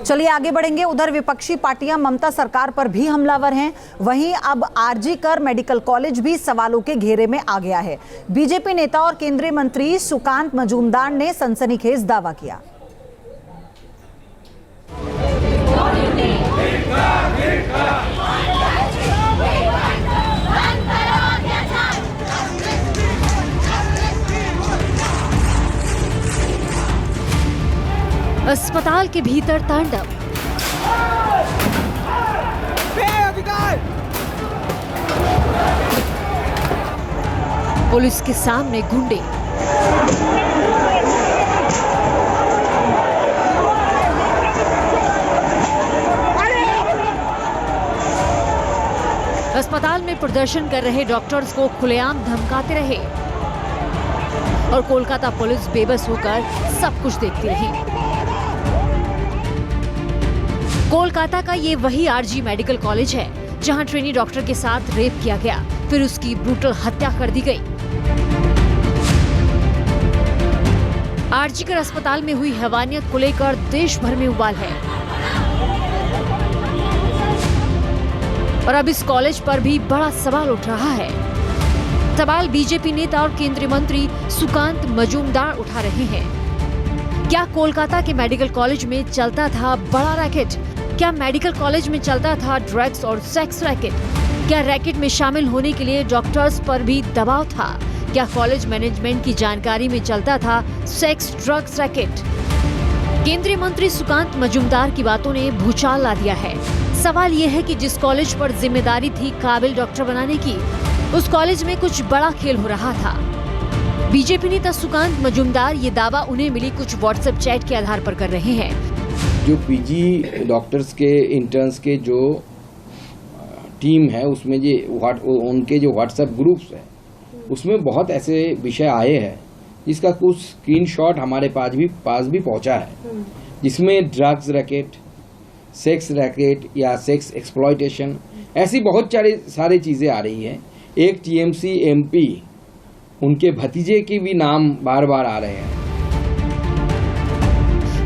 चलिए आगे बढ़ेंगे। उधर विपक्षी पार्टियां ममता सरकार पर भी हमलावर हैं, वहीं अब आरजी कर मेडिकल कॉलेज भी सवालों के घेरे में आ गया है। बीजेपी नेता और केंद्रीय मंत्री सुकांत मजूमदार ने सनसनीखेज दावा किया। अस्पताल के भीतर तांडव, पुलिस के सामने गुंडे, अस्पताल में प्रदर्शन कर रहे डॉक्टर्स को खुलेआम धमकाते रहे और कोलकाता पुलिस बेबस होकर सब कुछ देखती रही। कोलकाता का ये वही आरजी मेडिकल कॉलेज है जहां ट्रेनी डॉक्टर के साथ रेप किया गया, फिर उसकी ब्रूटल हत्या कर दी गई। आरजी कर अस्पताल में हुई हैवानियत को लेकर देश भर में उबाल है और अब इस कॉलेज पर भी बड़ा सवाल उठ रहा है। सवाल बीजेपी नेता और केंद्रीय मंत्री सुकांत मजूमदार उठा रहे हैं। क्या कोलकाता के मेडिकल कॉलेज में चलता था बड़ा रैकेट? क्या मेडिकल कॉलेज में चलता था ड्रग्स और सेक्स रैकेट? क्या रैकेट में शामिल होने के लिए डॉक्टर्स पर भी दबाव था? क्या कॉलेज मैनेजमेंट की जानकारी में चलता था सेक्स ड्रग्स रैकेट? केंद्रीय मंत्री सुकांत मजूमदार की बातों ने भूचाल ला दिया है। सवाल यह है कि जिस कॉलेज पर जिम्मेदारी थी काबिल डॉक्टर बनाने की, उस कॉलेज में कुछ बड़ा खेल हो रहा था। बीजेपी नेता सुकांत मजूमदार ये दावा उन्हें मिली कुछ व्हाट्सएप चैट के आधार पर कर रहे हैं। जो पीजी डॉक्टर्स के इंटर्न्स के जो टीम है उसमें उनके जो व्हाट्सएप ग्रुप्स है उसमें बहुत ऐसे विषय आए हैं जिसका कुछ स्क्रीनशॉट हमारे पास भी पहुंचा है, जिसमें ड्रग्स रैकेट, सेक्स रैकेट या सेक्स एक्सप्लॉयटेशन ऐसी बहुत सारी चीजें आ रही हैं। एक टीएमसी एमपी उनके भतीजे के भी नाम बार बार आ रहे हैं।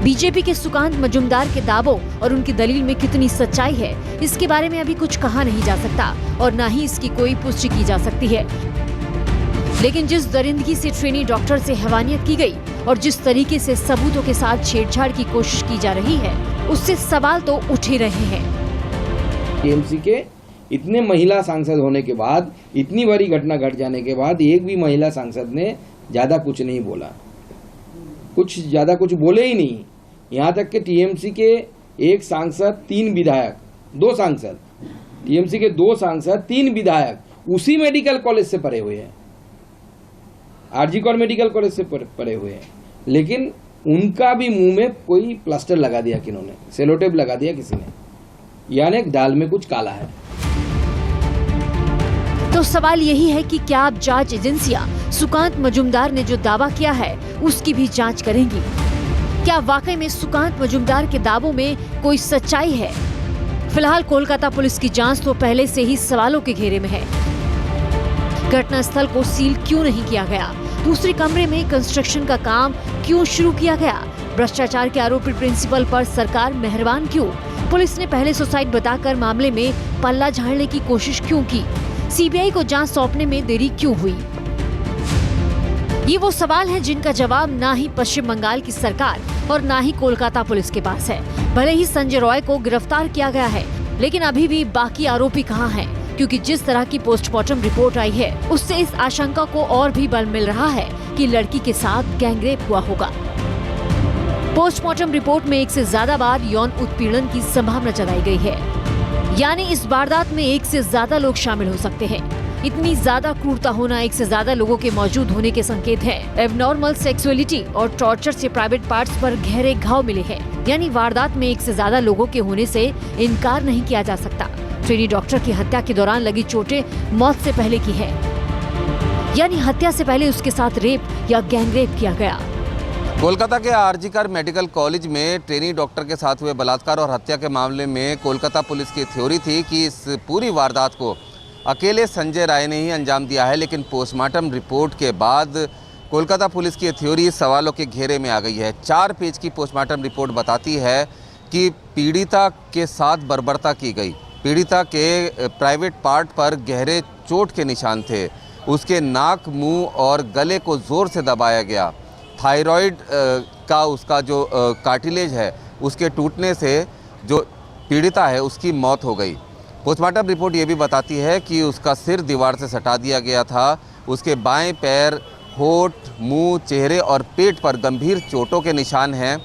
बीजेपी के सुकांत मजूमदार के दावों और उनकी दलील में कितनी सच्चाई है, इसके बारे में अभी कुछ कहा नहीं जा सकता और न ही इसकी कोई पुष्टि की जा सकती है। लेकिन जिस दरिंदगी से ट्रेनी डॉक्टर से हैवानियत की गई और जिस तरीके से सबूतों के साथ छेड़छाड़ की कोशिश की जा रही है, उससे सवाल तो उठ ही रहे हैं। टीएमसी के इतने महिला सांसद होने के बाद, इतनी बड़ी घटना घट जाने के बाद एक भी महिला सांसद ने ज्यादा कुछ नहीं बोला, ज्यादा कुछ बोले ही नहीं। यहाँ तक कि टीएमसी के एक सांसद, 3 विधायक, 2 सांसद, टीएमसी के 2 सांसद, 3 विधायक उसी मेडिकल कॉलेज से पढ़े हुए हैं, आरजी कर मेडिकल कॉलेज से पढ़े हुए हैं, लेकिन उनका भी मुंह में कोई प्लास्टर लगा दिया, किन्होंने सेलोटेप लगा दिया किसी ने, यानी दाल में कुछ काला है। तो सवाल यही है कि क्या अब जांच एजेंसियां सुकांत मजूमदार ने जो दावा किया है उसकी भी जांच करेंगी? क्या वाकई में सुकांत मजूमदार के दावों में कोई सच्चाई है? फिलहाल कोलकाता पुलिस की जांच तो पहले से ही सवालों के घेरे में है। घटनास्थल को सील क्यों नहीं किया गया? दूसरे कमरे में कंस्ट्रक्शन का काम क्यों शुरू किया गया? भ्रष्टाचार के आरोपी प्रिंसिपल पर सरकार मेहरबान क्यों? पुलिस ने पहले सुसाइड बताकर मामले में पल्ला झाड़ने की कोशिश क्यों की? सीबीआई को जांच सौंपने में देरी क्यों हुई? ये वो सवाल हैं जिनका जवाब ना ही पश्चिम बंगाल की सरकार और ना ही कोलकाता पुलिस के पास है। भले ही संजय रॉय को गिरफ्तार किया गया है, लेकिन अभी भी बाकी आरोपी कहाँ हैं? क्योंकि जिस तरह की पोस्टमार्टम रिपोर्ट आई है उससे इस आशंका को और भी बल मिल रहा है कि लड़की के साथ गैंगरेप हुआ होगा। पोस्टमार्टम रिपोर्ट में 1 से ज्यादा बार यौन उत्पीड़न की संभावना जताई गई है, यानी इस वारदात में 1 से ज्यादा लोग शामिल हो सकते हैं। इतनी ज्यादा क्रूरता होना, 1 से ज्यादा लोगों के मौजूद होने के संकेत है। एबनॉर्मल सेक्सुअलिटी और टॉर्चर से प्राइवेट पार्ट्स पर गहरे घाव मिले हैं, यानी वारदात में 1 से ज्यादा लोगों के होने से इनकार नहीं किया जा सकता। ट्रेनी डॉक्टर की हत्या के दौरान लगी चोटें मौत से पहले की है, यानी हत्या से पहले उसके साथ रेप या गैंगरेप किया गया। कोलकाता के आरजी कर मेडिकल कॉलेज में ट्रेनी डॉक्टर के साथ हुए बलात्कार और हत्या के मामले में कोलकाता पुलिस की थ्योरी थी कि इस पूरी वारदात को अकेले संजय राय ने ही अंजाम दिया है, लेकिन पोस्टमार्टम रिपोर्ट के बाद कोलकाता पुलिस की थ्योरी सवालों के घेरे में आ गई है। 4 पेज की पोस्टमार्टम रिपोर्ट बताती है कि पीड़िता के साथ बर्बरता की गई। पीड़िता के प्राइवेट पार्ट पर गहरे चोट के निशान थे। उसके नाक, मुंह और गले को ज़ोर से दबाया गया। थायराइड का उसका जो कार्टिलेज है उसके टूटने से जो पीड़िता है उसकी मौत हो गई। पोस्टमार्टम रिपोर्ट ये भी बताती है कि उसका सिर दीवार से सटा दिया गया था। उसके बाएं पैर, होठ, मुंह, चेहरे और पेट पर गंभीर चोटों के निशान हैं।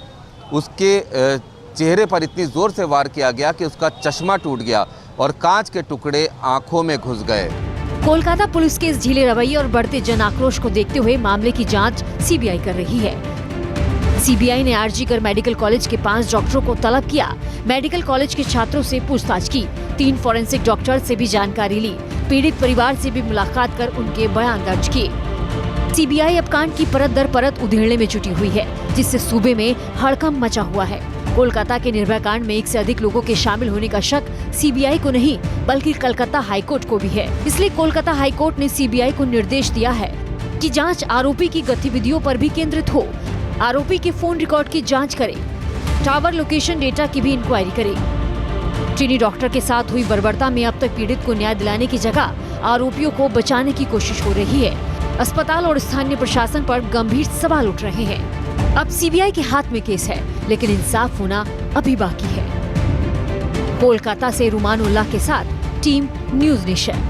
उसके चेहरे पर इतनी ज़ोर से वार किया गया कि उसका चश्मा टूट गया और कांच के टुकड़े आंखों में घुस गए। कोलकाता पुलिस के इस ढीले रवैये और बढ़ते जन आक्रोश को देखते हुए मामले की जांच सीबीआई कर रही है। सीबीआई ने आरजीकर मेडिकल कॉलेज के 5 डॉक्टरों को तलब किया। मेडिकल कॉलेज के छात्रों से पूछताछ की। 3 फॉरेंसिक डॉक्टर से भी जानकारी ली। पीड़ित परिवार से भी मुलाकात कर उनके बयान दर्ज किए। सीबीआई अब कांड की परत दर परत उधेड़ने में जुटी हुई है, जिससे सूबे में हड़कंप मचा हुआ है। कोलकाता के निर्भया कांड में 1 से अधिक लोगों के शामिल होने का शक सीबीआई को नहीं बल्कि कलकत्ता हाईकोर्ट को भी है। इसलिए कोलकाता हाईकोर्ट ने सीबीआई को निर्देश दिया है कि जांच आरोपी की गतिविधियों पर भी केंद्रित हो। आरोपी के फोन रिकॉर्ड की जांच करे, टावर लोकेशन डेटा की भी इंक्वायरी करे। ट्रेनी डॉक्टर के साथ हुई बर्बरता में अब तक पीड़ित को न्याय दिलाने की जगह आरोपियों को बचाने की कोशिश हो रही है। अस्पताल और स्थानीय प्रशासन पर गंभीर सवाल उठ रहे हैं। अब सीबीआई के हाथ में केस है, लेकिन इंसाफ होना अभी बाकी है। कोलकाता से रुमान उल्लाह के साथ टीम न्यूज नेशन।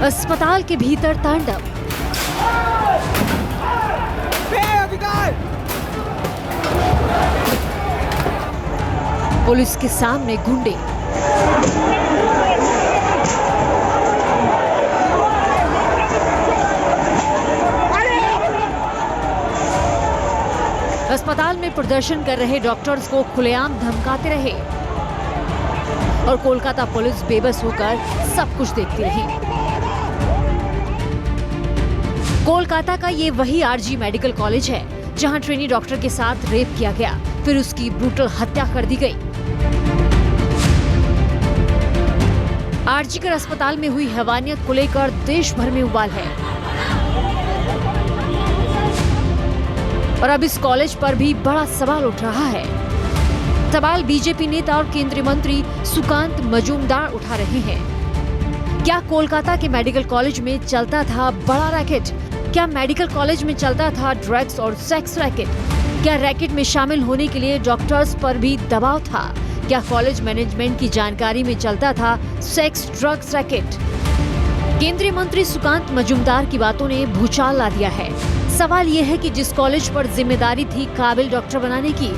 अस्पताल के भीतर तांडव, पुलिस के सामने गुंडे, अस्पताल में प्रदर्शन कर रहे डॉक्टर्स को खुलेआम धमकाते रहे और कोलकाता पुलिस बेबस होकर सब कुछ देखती रही। कोलकाता का ये वही आरजी मेडिकल कॉलेज है जहां ट्रेनी डॉक्टर के साथ रेप किया गया, फिर उसकी ब्रूटल हत्या कर दी गई। आरजीकर अस्पताल में हुई हैवानियत को लेकर देश भर में उबाल है और अब इस कॉलेज पर भी बड़ा सवाल उठ रहा है। सवाल बीजेपी नेता और केंद्रीय मंत्री सुकांत मजूमदार उठा रहे हैं। क्या कोलकाता के मेडिकल कॉलेज में चलता था बड़ा रैकेट? क्या मेडिकल कॉलेज में चलता था ड्रग्स और सेक्स रैकेट? क्या रैकेट में शामिल होने के लिए डॉक्टर्स पर भी दबाव था? क्या कॉलेज मैनेजमेंट की जानकारी में चलता था सेक्स ड्रग्स रैकेट? केंद्रीय मंत्री सुकांत मजूमदार की बातों ने भूचाल ला दिया है। सवाल ये है कि जिस कॉलेज पर जिम्मेदारी थी काबिल डॉक्टर बनाने की,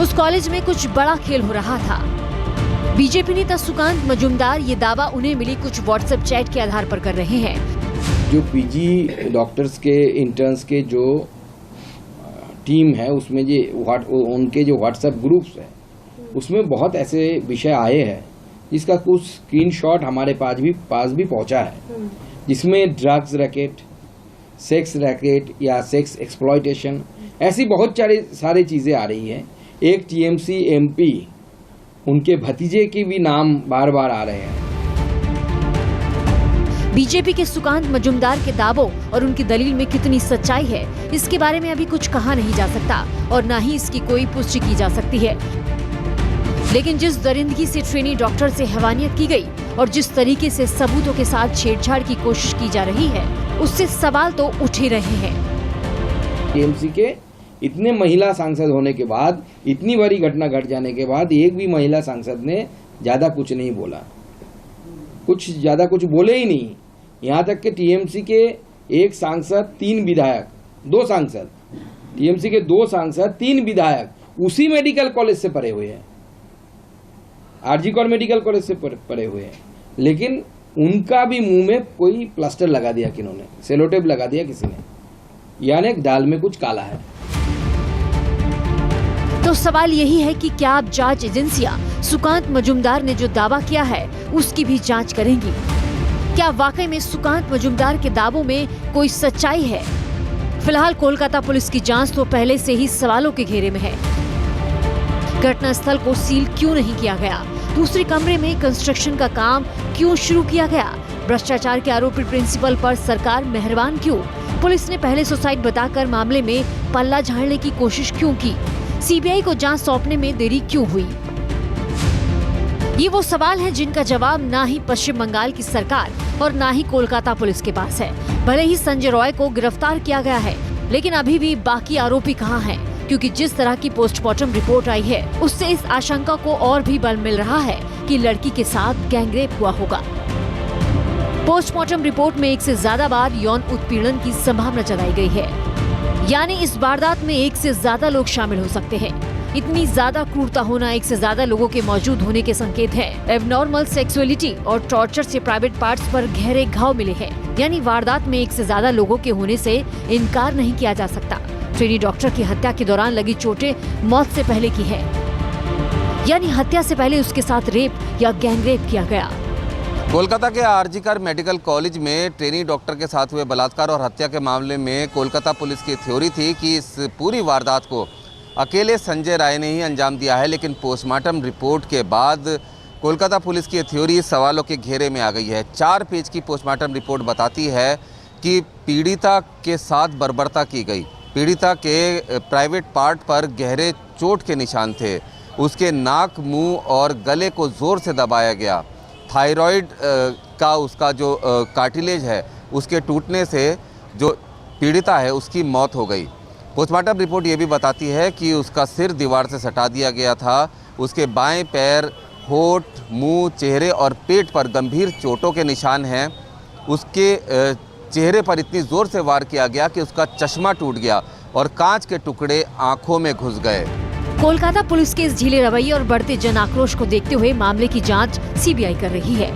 उस कॉलेज में कुछ बड़ा खेल हो रहा था। बीजेपी नेता सुकांत मजूमदार ये दावा उन्हें मिली कुछ व्हाट्सएप चैट के आधार पर कर रहे हैं। जो पीजी डॉक्टर्स के इंटर्न्स के जो टीम है उसमें उनके जो व्हाट्सएप ग्रुप्स है उसमें बहुत ऐसे विषय आए हैं जिसका कुछ स्क्रीनशॉट हमारे पास भी पहुंचा है, जिसमें ड्रग्स रैकेट, सेक्स रैकेट या सेक्स एक्सप्लॉयटेशन ऐसी बहुत सारी चीजें आ रही हैं। एक टीएमसी एमपी उनके भतीजे के भी नाम बार बार आ रहे हैं। बीजेपी के सुकांत मजूमदार के दावों और उनकी दलील में कितनी सच्चाई है, इसके बारे में अभी कुछ कहा नहीं जा सकता और न ही इसकी कोई पुष्टि की जा सकती है। लेकिन जिस दरिंदगी से ट्रेनी डॉक्टर से हैवानियत की गई और जिस तरीके से सबूतों के साथ छेड़छाड़ की कोशिश की जा रही है, उससे सवाल तो उठ ही रहे हैं। टीएमसी के इतने महिला सांसद होने के बाद, इतनी बड़ी घटना घट जाने के बाद एक भी महिला सांसद ने ज्यादा कुछ नहीं बोला, ज्यादा कुछ बोले ही नहीं। यहाँ तक कि टीएमसी के एक सांसद, 3 विधायक, 2 सांसद, टीएमसी के 2 सांसद, 3 विधायक उसी मेडिकल कॉलेज से पढ़े हुए हैं, आरजीकर मेडिकल कॉलेज से पढ़े हुए हैं, लेकिन उनका भी मुंह में कोई प्लास्टर लगा दिया, किन्होंने सेलोटेप लगा दिया किसी ने, यानी दाल में कुछ काला है। तो सवाल यही है कि क्या अब जांच एजेंसियां सुकांत मजूमदार ने जो दावा किया है उसकी भी जांच करेंगी? क्या वाकई में सुकांत मजूमदार के दावों में कोई सच्चाई है? फिलहाल कोलकाता पुलिस की जांच तो पहले से ही सवालों के घेरे में है। घटनास्थल को सील क्यों नहीं किया गया? दूसरे कमरे में कंस्ट्रक्शन का काम क्यों शुरू किया गया? भ्रष्टाचार के आरोपी प्रिंसिपल पर सरकार मेहरबान क्यों? पुलिस ने पहले सुसाइड बताकर मामले में पल्ला झाड़ने की कोशिश क्यों की? सीबीआई को जांच सौंपने में देरी क्यों हुई? ये वो सवाल हैं जिनका जवाब ना ही पश्चिम बंगाल की सरकार और ना ही कोलकाता पुलिस के पास है। भले ही संजय रॉय को गिरफ्तार किया गया है, लेकिन अभी भी बाकी आरोपी कहाँ हैं? क्योंकि जिस तरह की पोस्टमार्टम रिपोर्ट आई है, उससे इस आशंका को और भी बल मिल रहा है कि लड़की के साथ गैंगरेप हुआ होगा। पोस्टमार्टम रिपोर्ट में 1 से ज्यादा बार यौन उत्पीड़न की संभावना जताई गई है, यानी इस वारदात में 1 से ज्यादा लोग शामिल हो सकते हैं। इतनी ज्यादा क्रूरता होना 1 से ज्यादा लोगों के मौजूद होने के संकेत है। एबनॉर्मल सेक्सुअलिटी और टॉर्चर से प्राइवेट पार्ट्स पर गहरे घाव मिले हैं, यानी वारदात में 1 से ज्यादा लोगों के होने से इनकार नहीं किया जा सकता। ट्रेनी डॉक्टर की हत्या के दौरान लगी चोटें मौत से पहले की है, यानी हत्या से पहले उसके साथ रेप या गैंगरेप किया गया। कोलकाता के आरजीकर मेडिकल कॉलेज में ट्रेनी डॉक्टर के साथ हुए बलात्कार और हत्या के मामले में कोलकाता पुलिस की थ्योरी थी कि इस पूरी वारदात को अकेले संजय राय ने ही अंजाम दिया है, लेकिन पोस्टमार्टम रिपोर्ट के बाद कोलकाता पुलिस की थ्योरी सवालों के घेरे में आ गई है। 4 पेज की पोस्टमार्टम रिपोर्ट बताती है कि पीड़िता के साथ बर्बरता की गई। पीड़िता के प्राइवेट पार्ट पर गहरे चोट के निशान थे। उसके नाक, मुंह और गले को ज़ोर से दबाया गया। थायराइड का उसका जो कार्टिलेज है, उसके टूटने से जो पीड़िता है उसकी मौत हो गई। पोस्टमार्टम रिपोर्ट ये भी बताती है कि उसका सिर दीवार से सटा दिया गया था। उसके बाएं पैर, होठ, मुंह, चेहरे और पेट पर गंभीर चोटों के निशान हैं। उसके चेहरे पर इतनी ज़ोर से वार किया गया कि उसका चश्मा टूट गया और कांच के टुकड़े आंखों में घुस गए। कोलकाता पुलिस के इस ढीले रवैये और बढ़ते जन आक्रोश को देखते हुए मामले की जांच सीबीआई कर रही है।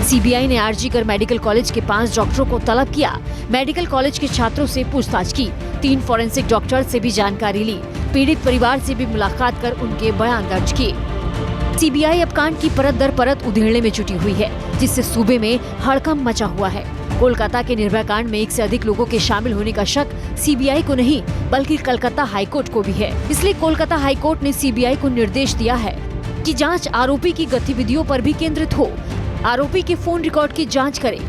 सीबीआई ने आरजीकर मेडिकल कॉलेज के 5 डॉक्टरों को तलब किया, मेडिकल कॉलेज के छात्रों से पूछताछ की, 3 फॉरेंसिक डॉक्टर से भी जानकारी ली, पीड़ित परिवार से भी मुलाकात कर उनके बयान दर्ज किए। सीबीआई अब कांड की परत दर परत उधेड़ने में जुटी हुई है, जिससे सूबे में हड़कंप मचा हुआ है। कोलकाता के निर्भया कांड में 1 से अधिक लोगों के शामिल होने का शक सीबीआई को नहीं बल्कि कलकत्ता हाईकोर्ट को भी है। इसलिए कोलकाता हाईकोर्ट ने सीबीआई को निर्देश दिया है कि जांच आरोपी की गतिविधियों पर भी केंद्रित हो, आरोपी के फोन रिकॉर्ड की जांच करे,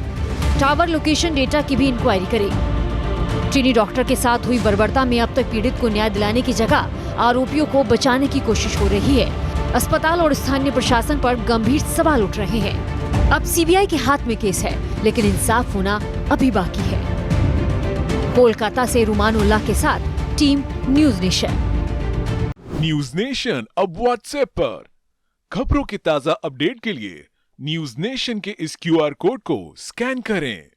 टावर लोकेशन डेटा की भी इंक्वायरी करे। ट्रेनी डॉक्टर के साथ हुई बर्बरता में अब तक पीड़ित को न्याय दिलाने की जगह आरोपियों को बचाने की कोशिश हो रही है। अस्पताल और स्थानीय प्रशासन पर गंभीर सवाल उठ रहे हैं। अब सीबीआई के हाथ में केस है, लेकिन इंसाफ होना अभी बाकी है। कोलकाता से रुमानुल्लाह के साथ team news nation. News nation अब व्हाट्सएप पर खबरों के ताजा अपडेट के लिए न्यूज नेशन के इस QR कोड को स्कैन करें।